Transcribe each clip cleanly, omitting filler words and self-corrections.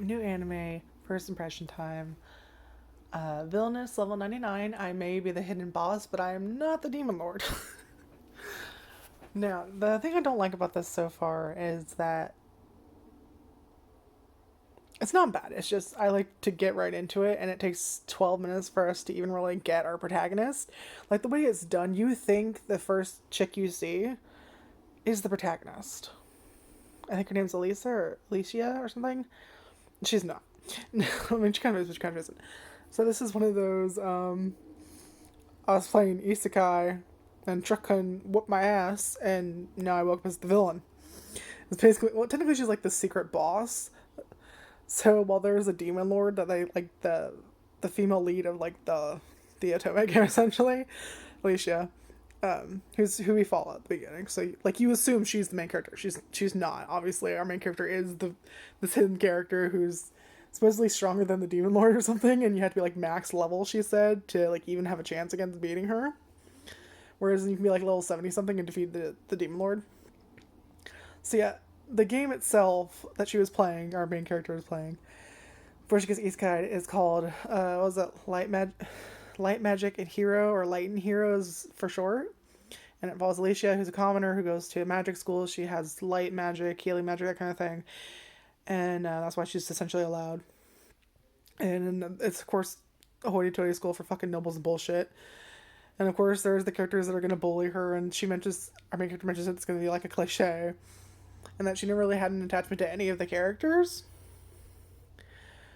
Alright, new anime, first impression time. Villainess, level 99. I may be the hidden boss, but I am not the Demon Lord. Now, the thing I don't like about this so far is that it's not bad. It's just I like to get right into it, and it takes 12 minutes for us to even really get our protagonist. Like, the way it's done, you think the first chick you see is the protagonist. I think her name's Elisa or Alicia or something. She's not. I mean, she kind of is, but she kind of isn't. So this is one of those, I was playing Isekai, and Truckun whooped my ass, and now I woke up as the villain. It's basically, well, technically she's like the secret boss. So while there's a demon lord that they, like, the female lead of, like, the Otome game, essentially, Alicia, who we follow at the beginning. So, like, you assume she's the main character. She's not. Obviously, our main character is this hidden character who's supposedly stronger than the demon lord or something, and you have to be like max level, she said, to like even have a chance against beating her. Whereas you can be like level 70 something and defeat the demon lord. So yeah, the game itself that she was playing, our main character was playing, before she gets Isekai, is called what was it, Light Magic and Hero, or Light and Heroes for short. And it involves Alicia, who's a commoner who goes to a magic school. She has light magic, healing magic, that kind of thing. And that's why she's essentially allowed. And it's, of course, a hoity-toity school for fucking nobles and bullshit. And, of course, there's the characters that are going to bully her, and our main character mentions it's going to be like a cliche. And that she never really had an attachment to any of the characters.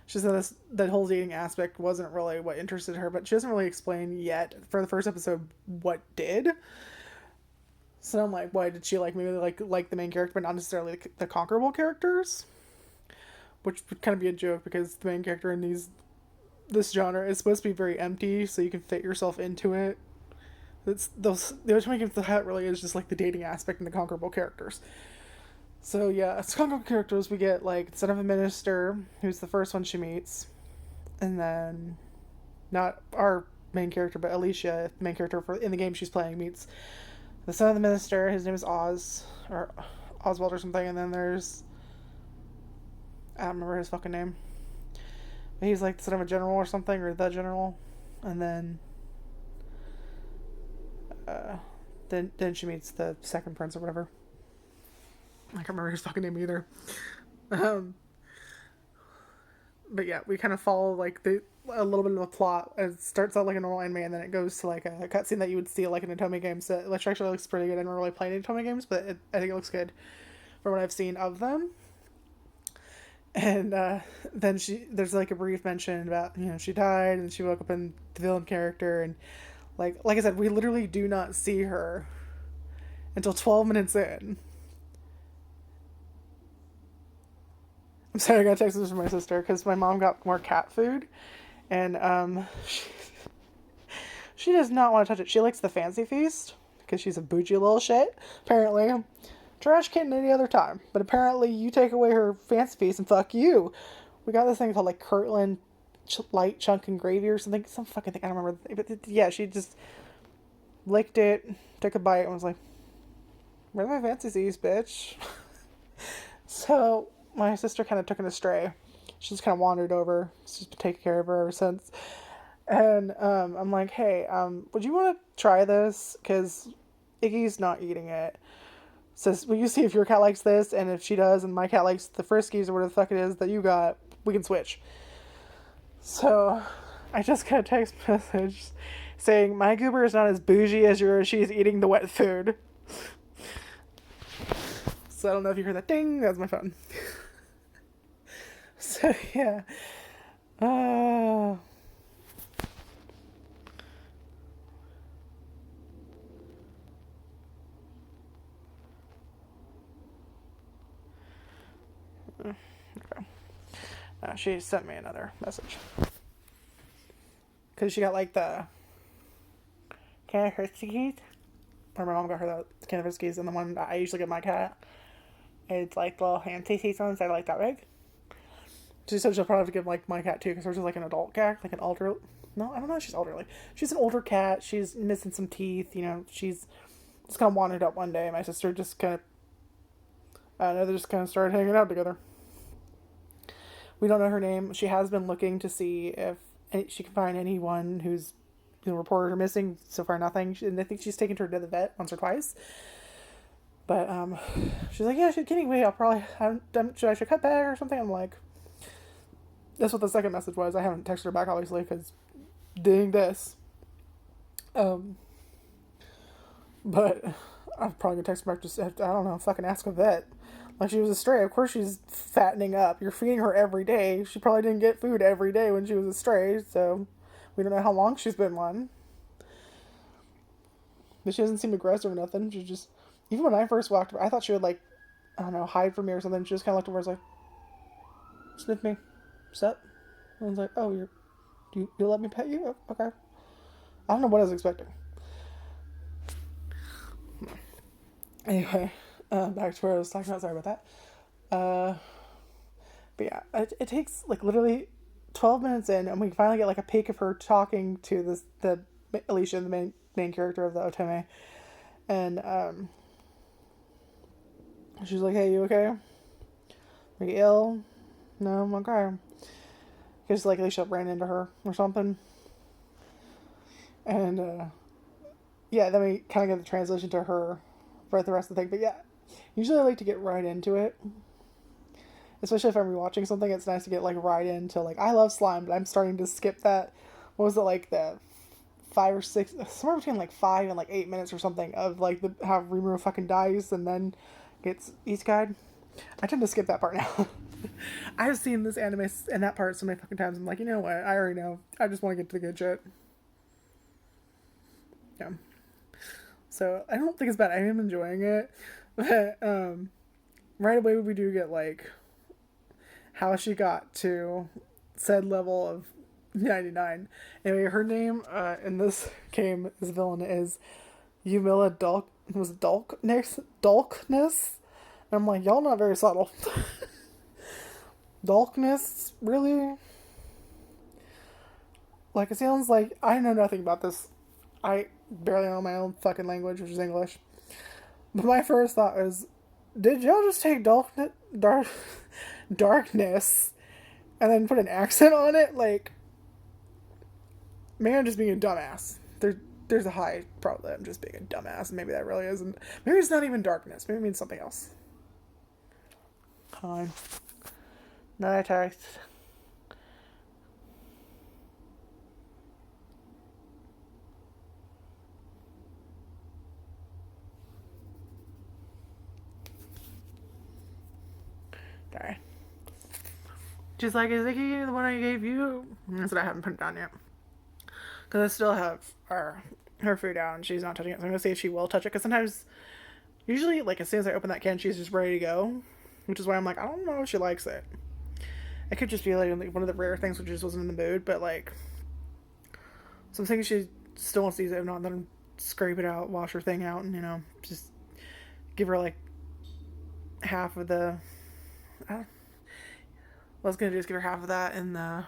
She said that whole dating aspect wasn't really what interested her, but she doesn't really explain yet, for the first episode, what did. So I'm like, why did she maybe like the main character, but not necessarily the conquerable characters? Which would kind of be a joke, because the main character in this genre is supposed to be very empty, so you can fit yourself into it. The only time you can fit that really is just like the dating aspect and the conquerable characters. So yeah, as conquerable characters, we get like the son of a minister, who's the first one she meets, and then not our main character, but Alicia, the main character in the game she's playing, meets the son of the minister. His name is Oswald or something, and then there's, I don't remember his fucking name. But he's like the son of a general or something, or the general. And then she meets the second prince or whatever. I can't remember his fucking name either. But yeah, we kind of follow like a little bit of the plot. It starts out like a normal anime, and then it goes to like a cutscene that you would see like in Otome games. Which actually looks pretty good. I never really played Otome games, but I think it looks good from what I've seen of them. And then there's like a brief mention about, she died and she woke up in the villain character, and like I said, we literally do not see her until 12 minutes in. I'm sorry, I got text this from my sister because my mom got more cat food, and she does not want to touch it. She likes the fancy feast because she's a bougie little shit, apparently. Trash can any other time, but apparently you take away her fancy feast and fuck you. We got this thing called like Kirtland light chunk and gravy or something, some fucking thing, I don't remember. But yeah, she just licked it, took a bite, and was like, "Where's my fancy feast, bitch?" So my sister kind of took it astray. She just kind of wandered over. She's been taking care of her ever since. And I'm like, "Hey, would you want to try this? Because Iggy's not eating it. Says, will you see if your cat likes this? And if she does, and my cat likes the Friskies or whatever the fuck it is that you got, we can switch." So I just got a text message saying, "My goober is not as bougie as yours. She's eating the wet food." So I don't know if you heard that ding. That was my phone. So yeah. Okay. She sent me another message. Because she got like the can of Friskies. Or my mom got her the can of Friskies, and the one that I usually get my cat, it's like little hand-tasty ones that are like that big. She said she'll probably give like my cat too, because hers is like an adult cat, like an older. No, I don't know if she's elderly. She's an older cat. She's missing some teeth. She's just kind of wandered up one day. My sister just kind of, I don't know, they just kind of started hanging out together. We don't know her name. She has been looking to see if she can find anyone who's reported her missing. So far, nothing. And I think she's taken her to the vet once or twice. But she's like, yeah, she's kidding me. I'll probably, should I cut back or something? I'm like, that's what the second message was. I haven't texted her back, obviously, because dang this. But I'm probably gonna text her back. Just, I don't know, fucking ask a vet. Like, she was a stray. Of course she's fattening up. You're feeding her every day. She probably didn't get food every day when she was a stray, so we don't know how long she's been one. But she doesn't seem aggressive or nothing. She just, even when I first walked over, I thought she would, like, I don't know, hide from me or something. She just kind of looked over and was like, sniff me. Sup? And I was like, oh, you let me pet you? Oh, okay. I don't know what I was expecting. Anyway, back to where I was talking about. Sorry about that. But yeah, it takes like literally 12 minutes in, and we finally get like a peek of her talking to the Alicia, the main character of the Otome, and she's like, "Hey, you okay? Are you ill? No, I'm okay." Because like Alicia ran into her or something, and yeah, then we kind of get the translation to her for the rest of the thing. But yeah, usually I like to get right into it. Especially if I'm rewatching something, it's nice to get like right into like, I love slime, but I'm starting to skip that. What was it, like the 5 or 6, somewhere between like 5 and like 8 minutes or something of like how Rimuru fucking dies and then gets Isekai'd. I tend to skip that part now. I've seen this anime and that part so many fucking times. I'm like, you know what? I already know. I just want to get to the good shit. Yeah. So I don't think it's bad. I am enjoying it. But right away we do get like how she got to said level of 99. Anyway, her name in this game, this villain, is Yumila Dulkness. And I'm like, y'all not very subtle. Dulkness, really? Like, it sounds like, I know nothing about this. I barely know my own fucking language, which is English. But my first thought was, did y'all just take darkness and then put an accent on it? Like, maybe I'm just being a dumbass. There's a high probably I'm just being a dumbass. Maybe that really isn't. Maybe it's not even darkness. Maybe it means something else. Fine. No text. Sorry. Just like, is Icky the one I gave you? That's what I haven't put it down yet. Because I still have her food out and she's not touching it. So I'm going to see if she will touch it. Because sometimes, usually, like, as soon as I open that can, she's just ready to go. Which is why I'm like, I don't know if she likes it. It could just be, like, one of the rare things which just wasn't in the mood. But, like, so I'm thinking she still wants to use it. If not, then scrape it out, wash her thing out, and, you know, just give her, like, half of the... what I was going to do is give her half of that in the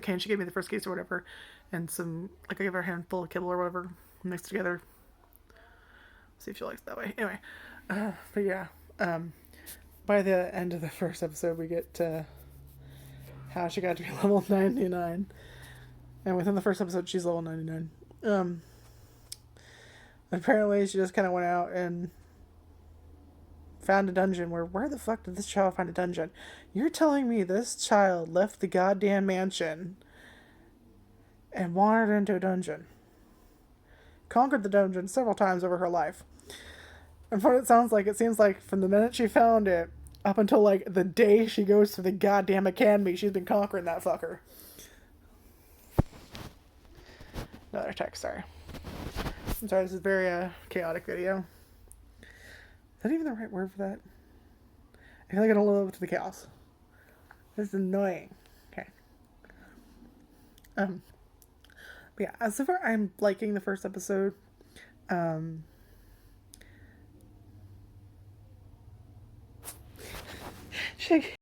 can she gave me the first case or whatever, and some, like, I give her a handful of kibble or whatever mixed together. See if she likes it that way. Anyway, but yeah, by the end of the first episode, we get to how she got to be level 99, and within the first episode, she's level 99. Apparently, she just kind of went out and found a dungeon. Where the fuck did this child find a dungeon? You're telling me this child left the goddamn mansion and wandered into a dungeon, conquered the dungeon several times over her life, and from what it seems like from the minute she found it up until like the day she goes to the goddamn academy, she's been conquering that fucker. Another text, sorry. I'm sorry, this is a very chaotic video. Is that even the right word for that? I feel like I don't live up to the chaos. This is annoying. Okay. But yeah, so far I'm liking the first episode.